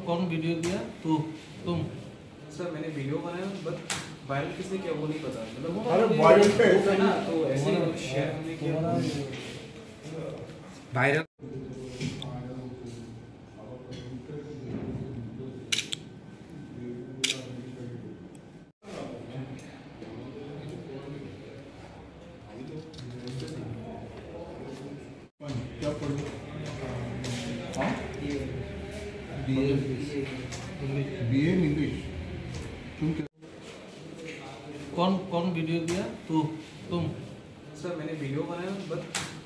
कौन वीडियो दिया तुम? सर मैंने वीडियो बनाया बट वायरल किसने किया वो नहीं पता। मतलब अरे वायरल है ना, तो ऐसे शेयर हमने किया वायरल। क्या पढ़ो? BA English. तुम क्या? कौन वीडियो दिया तुम? सर मैंने वीडियो बनाया बट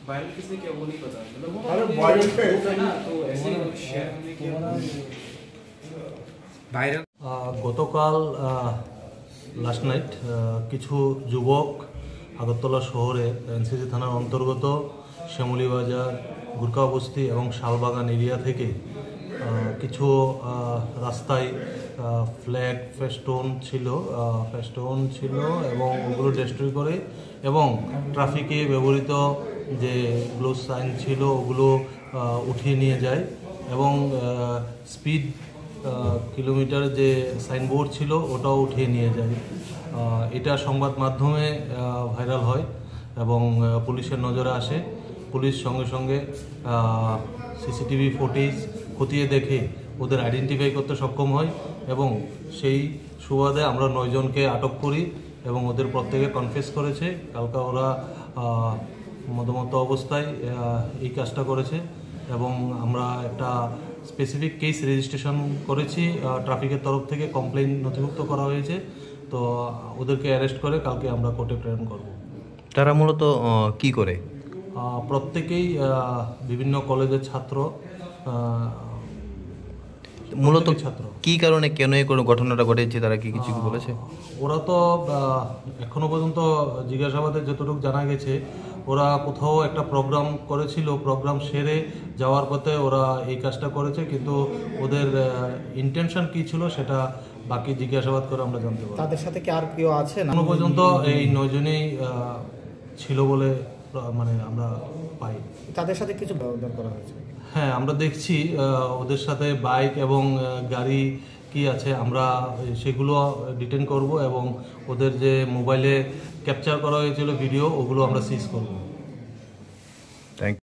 वायरल किसने किया वो नहीं पता। मतलब अरे वायरल है ना, तो ऐसे शेयर हमने किया वायरल। গতকাল লাস্ট নাইট কিছু যুবক আগরতলা শহরে এনসিসি থানার অন্তর্গত শ্যামলী বাজার, গুরকা বস্তি এবং শালবাগান এরিয়া থেকে কিছু রাস্তায় ফ্ল্যাগ ফেস্টুন ছিল এবং ওগুলো ডিস্ট্রয় করে এবং ট্রাফিকে ব্যবহৃত যেগুলো সাইন ছিল ওগুলো উঠিয়ে নিয়ে যায় এবং স্পিড কিলোমিটার যে সাইনবোর্ড ছিল ওটাও উঠিয়ে নিয়ে যায়। এটা সংবাদ মাধ্যমে ভাইরাল হয় এবং পুলিশের নজরে আসে। পুলিশ সঙ্গে সঙ্গে সিসিটিভি ফুটেজ খতিয়ে দেখে ওদের আইডেন্টিফাই করতে সক্ষম হয় এবং সেই সুবাদে আমরা 9 জনকে আটক করি এবং ওদের প্রত্যেকে কনফেস করেছে কালকে ওরা মদমত্ত অবস্থায় এই কাজটা করেছে এবং আমরা একটা স্পেসিফিক কেস রেজিস্ট্রেশন করেছি। ট্রাফিকের তরফ থেকে কমপ্লেইন নথিভুক্ত করা হয়েছে, তো ওদেরকে অ্যারেস্ট করে কালকে আমরা কোর্টে প্রেরণ করব। তারা মূলত কি করে? প্রত্যেকেই বিভিন্ন কলেজের ছাত্র, মূলত ছাত্র। কি কারণে কেন এই কোনো ঘটনাটা ঘটেছে তারা কি কিছু বলেছে? ওরা তো এখনো পর্যন্ত জিজ্ঞাসাবাদে যতটুকু জানা গেছে ওরা কোথাও একটা প্রোগ্রাম করেছিল, প্রোগ্রাম সেরে যাওয়ার পথে ওরা এই কাজটা করেছে, কিন্তু ওদের ইন্টেনশন কি ছিল সেটা বাকি জিজ্ঞাসাবাদ করে আমরা জানতে পারবো। তাদের সাথে কি আর কেউ আছে? এখনো পর্যন্ত এই 9 জনেই ছিল বলে মানে আমরা পাই। তাদের সাথে কিছু ব্যবহার করা হয়েছে? হ্যাঁ, আমরা দেখছি ওদের সাথে বাইক এবং গাড়ি কি আছে আমরা সেগুলো ডিটেন করব এবং ওদের যে মোবাইলে ক্যাপচার করা হয়েছিল ভিডিও ওগুলো আমরা সিজ করব।